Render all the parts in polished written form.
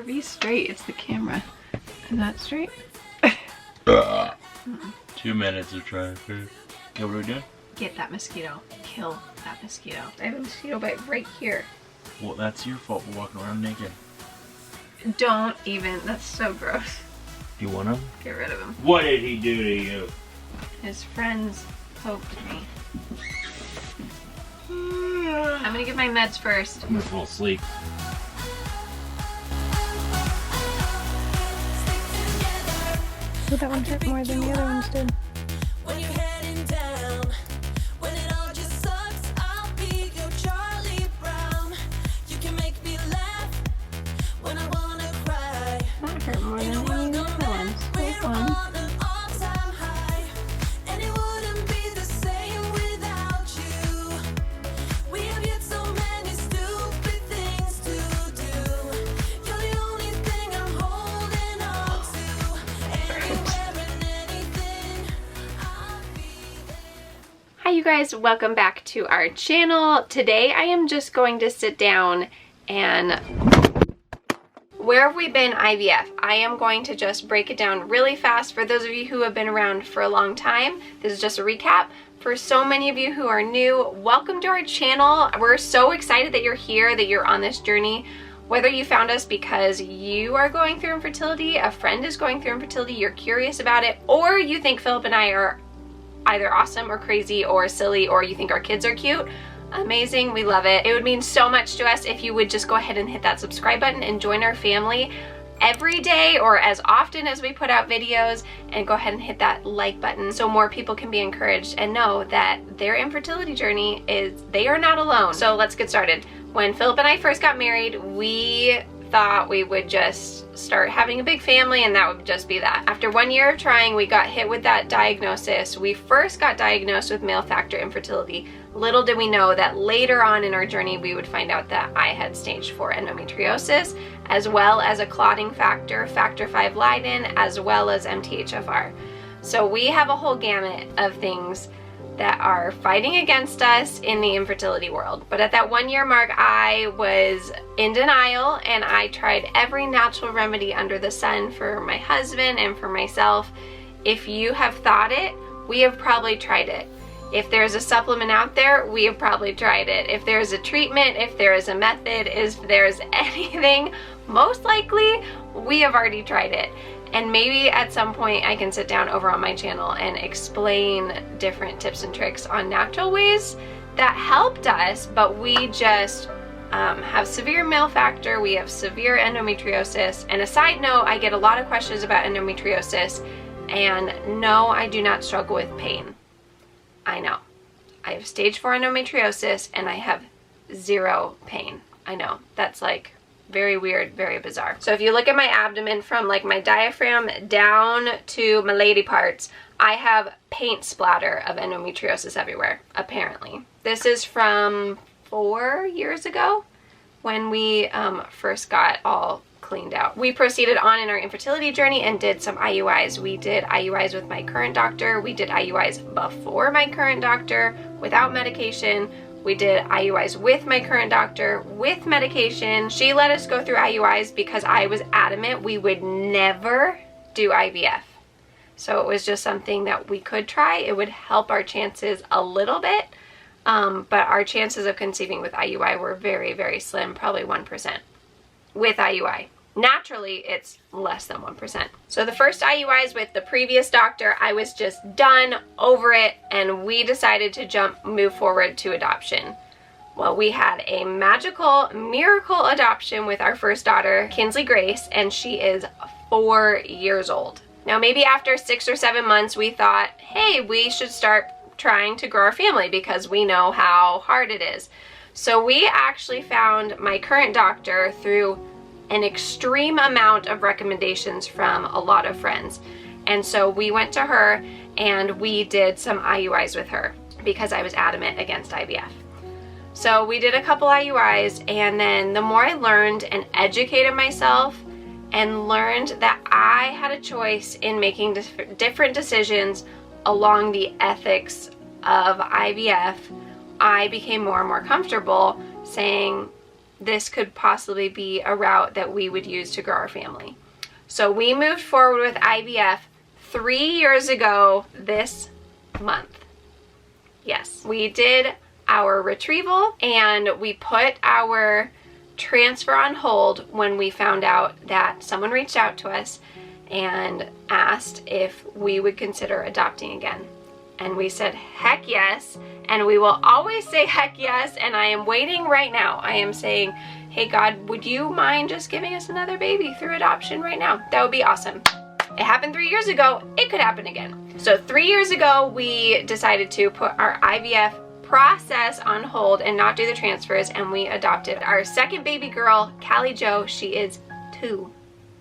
Be straight, it's the camera. Is that straight? 2 minutes of trying first. Okay, what are we doing? Get that mosquito. Kill that mosquito. I have a mosquito bite right here. Well, that's your fault for walking around naked. Don't even. That's so gross. You want him? Get rid of him. What did he do to you? His friends poked me. I'm gonna get my meds first. I'm gonna fall asleep. But that one hurt more than the other ones did. When you're heading down, when it all just sucks, I'll be your Charlie Brown. You can make me laugh when I wanna cry. That hurt more than any of the other ones. We're Hold on. on an all-time high, and it wouldn't be the same without you. We have yet so many stupid things to do. You're the only thing I'm holding on to. Anywhere and anything, I'll be there. Hi you guys, welcome back to our channel. Today I am just going to sit down and where have we been IVF? I am going to just break it down really fast for those of you who have been around for a long time. This is just a recap. For so many of you who are new, welcome to our channel. We're so excited that you're here, that you're on this journey. Whether you found us because you are going through infertility, a friend is going through infertility, you're curious about it, or you think Philip and I are either awesome or crazy or silly, or you think our kids are cute, amazing, we love it. It would mean so much to us if you would just go ahead and hit that subscribe button and join our family every day or as often as we put out videos, and go ahead and hit that like button so more people can be encouraged and know that their infertility journey they are not alone. So let's get started. When Philip and I first got married, we thought we would just start having a big family and that would just be that. After 1 year of trying, we got hit with that diagnosis. We first got diagnosed with male factor infertility. Little did we know that later on in our journey we would find out that I had stage 4 endometriosis, as well as a clotting factor, factor V Leiden, as well as MTHFR. So we have a whole gamut of things that are fighting against us in the infertility world. But at that 1 year mark, I was in denial and I tried every natural remedy under the sun for my husband and for myself. If you have thought it, we have probably tried it. If there's a supplement out there, we have probably tried it. If there's a treatment, if there is a method, if there's anything, most likely we have already tried it. And maybe at some point I can sit down over on my channel and explain different tips and tricks on natural ways that helped us, but we just have severe male factor, we have severe endometriosis. And a side note, I get a lot of questions about endometriosis, and no, I do not struggle with pain. I know. I have stage 4 endometriosis and I have 0 pain. I know. That's like very weird, very bizarre. So if you look at my abdomen from like my diaphragm down to my lady parts, I have paint splatter of endometriosis everywhere, apparently. This is from 4 years ago when we first got all cleaned out. We proceeded on in our infertility journey and did some IUIs. We did IUIs with my current doctor. We did IUIs before my current doctor without medication. We did IUIs with my current doctor with medication. She let us go through IUIs because I was adamant we would never do IVF. So it was just something that we could try. It would help our chances a little bit, but our chances of conceiving with IUI were very, very slim, probably 1% with IUI. Naturally, it's less than 1%. So the first IUIs with the previous doctor, I was just done, over it, and we decided to move forward to adoption. Well, we had a magical, miracle adoption with our first daughter, Kinsley Grace, and she is 4 years old. Now, maybe after 6 or 7 months, we thought, hey, we should start trying to grow our family because we know how hard it is. So we actually found my current doctor through an extreme amount of recommendations from a lot of friends. And so we went to her and we did some IUIs with her because I was adamant against IVF. So we did a couple IUIs, and then the more I learned and educated myself and learned that I had a choice in making different decisions along the ethics of IVF, I became more and more comfortable saying, this could possibly be a route that we would use to grow our family. So we moved forward with IVF 3 years ago this month. Yes, we did our retrieval and we put our transfer on hold when we found out that someone reached out to us and asked if we would consider adopting again. And we said, heck yes, and we will always say heck yes, and I am waiting right now. I am saying, hey God, would you mind just giving us another baby through adoption right now? That would be awesome. It happened 3 years ago, it could happen again. So 3 years ago, we decided to put our IVF process on hold and not do the transfers, and we adopted our second baby girl, Callie Jo. She is 2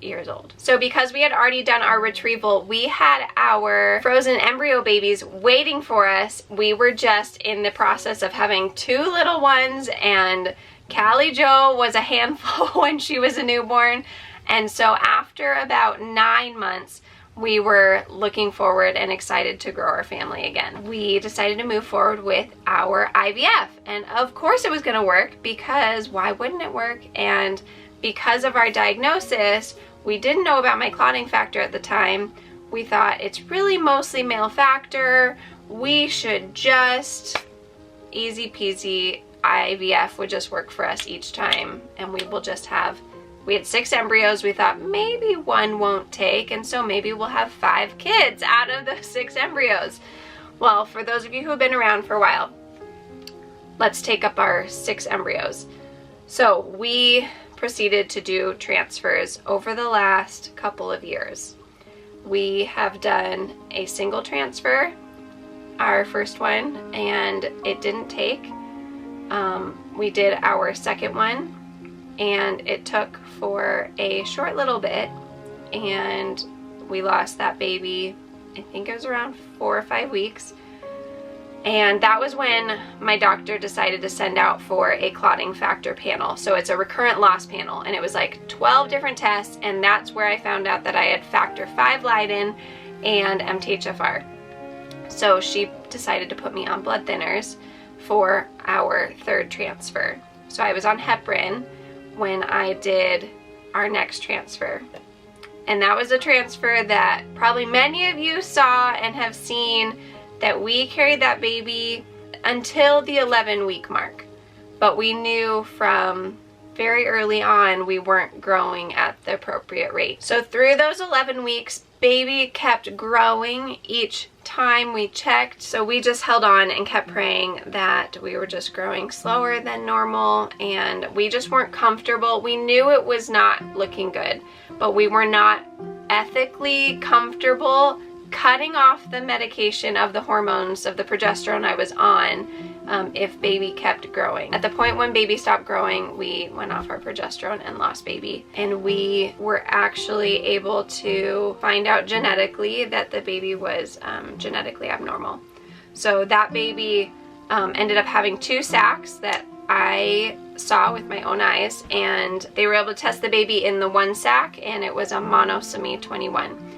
years old. So because we had already done our retrieval, we had our frozen embryo babies waiting for us. We were just in the process of having 2 little ones, and Callie Jo was a handful when she was a newborn. And so after about 9 months, we were looking forward and excited to grow our family again. We decided to move forward with our IVF, and of course it was going to work, because why wouldn't it work? And because of our diagnosis, we didn't know about my clotting factor at the time. We thought it's really mostly male factor. We should just easy peasy, IVF would just work for us each time, and we will just have, we had 6 embryos. We thought maybe 1 won't take, and so maybe we'll have 5 kids out of those 6 embryos. Well, for those of you who have been around for a while, let's take up our 6 embryos. So we proceeded to do transfers over the last couple of years. We have done a single transfer, our first one, and it didn't take. We did our second one, and it took for a short little bit, and we lost that baby, I think it was around 4 or 5 weeks. And that was when my doctor decided to send out for a clotting factor panel. So it's a recurrent loss panel, and it was like 12 different tests, and that's where I found out that I had factor 5 Leiden and MTHFR. So she decided to put me on blood thinners for our 3rd transfer. So I was on heparin when I did our next transfer. And that was a transfer that probably many of you saw and have seen, that we carried that baby until the 11-week mark. But we knew from very early on we weren't growing at the appropriate rate. So through those 11 weeks, baby kept growing each time we checked. So we just held on and kept praying that we were just growing slower than normal, and we just weren't comfortable. We knew it was not looking good, but we were not ethically comfortable cutting off the medication of the hormones of the progesterone I was on if baby kept growing. At the point when baby stopped growing, we went off our progesterone and lost baby, and we were actually able to find out genetically that the baby was genetically abnormal. So that baby ended up having 2 sacs that I saw with my own eyes, and they were able to test the baby in the 1 sac, and it was a monosomy 21.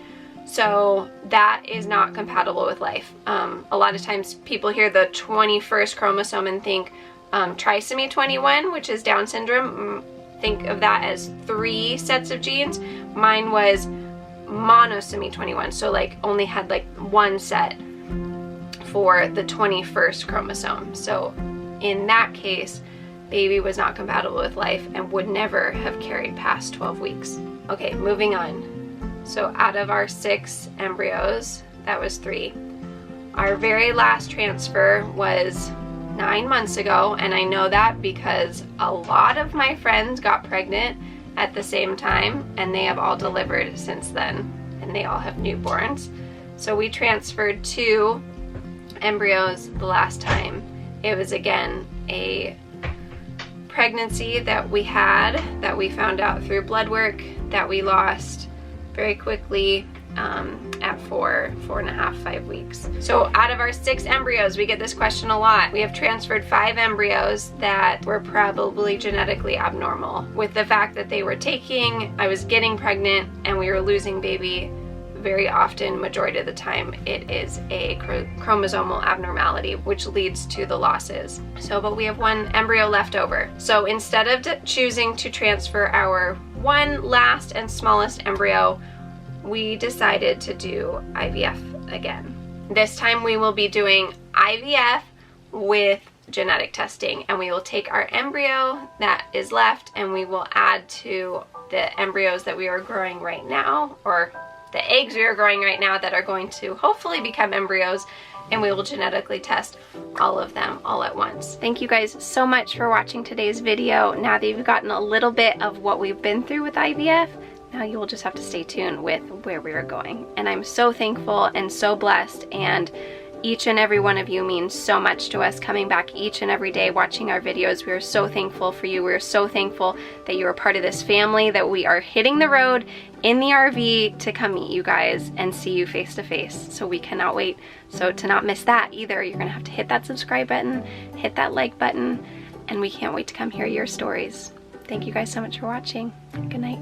So that is not compatible with life. A lot of times people hear the 21st chromosome and think trisomy 21, which is Down syndrome. Think of that as 3 sets of genes. Mine was monosomy 21, so like only had like 1 set for the 21st chromosome. So in that case, baby was not compatible with life and would never have carried past 12 weeks. Okay, moving on. So out of our 6 embryos, that was 3. Our very last transfer was 9 months ago, and I know that because a lot of my friends got pregnant at the same time, and they have all delivered since then, and they all have newborns. So we transferred 2 embryos the last time. It was again a pregnancy that we had, that we found out through blood work, that we lost very quickly at 4.5, 5 weeks. So out of our 6 embryos, we get this question a lot. We have transferred 5 embryos that were probably genetically abnormal. With the fact that they were taking, I was getting pregnant, and we were losing baby very often, majority of the time, it is a chromosomal abnormality, which leads to the losses. So, but we have one embryo left over. So instead of choosing to transfer our one last and smallest embryo, we decided to do IVF again. This time we will be doing IVF with genetic testing, and we will take our embryo that is left and we will add to the embryos that we are growing right now, or the eggs we are growing right now that are going to hopefully become embryos, and we will genetically test all of them all at once. Thank you guys so much for watching today's video. Now that you've gotten a little bit of what we've been through with IVF, now you will just have to stay tuned with where we are going. And I'm so thankful and so blessed, and each and every one of you means so much to us, coming back each and every day, watching our videos. We are so thankful for you. We are so thankful that you are part of this family, that we are hitting the road in the RV to come meet you guys and see you face to face. So we cannot wait. So to not miss that either, you're gonna have to hit that subscribe button, hit that like button, and we can't wait to come hear your stories. Thank you guys so much for watching. Good night.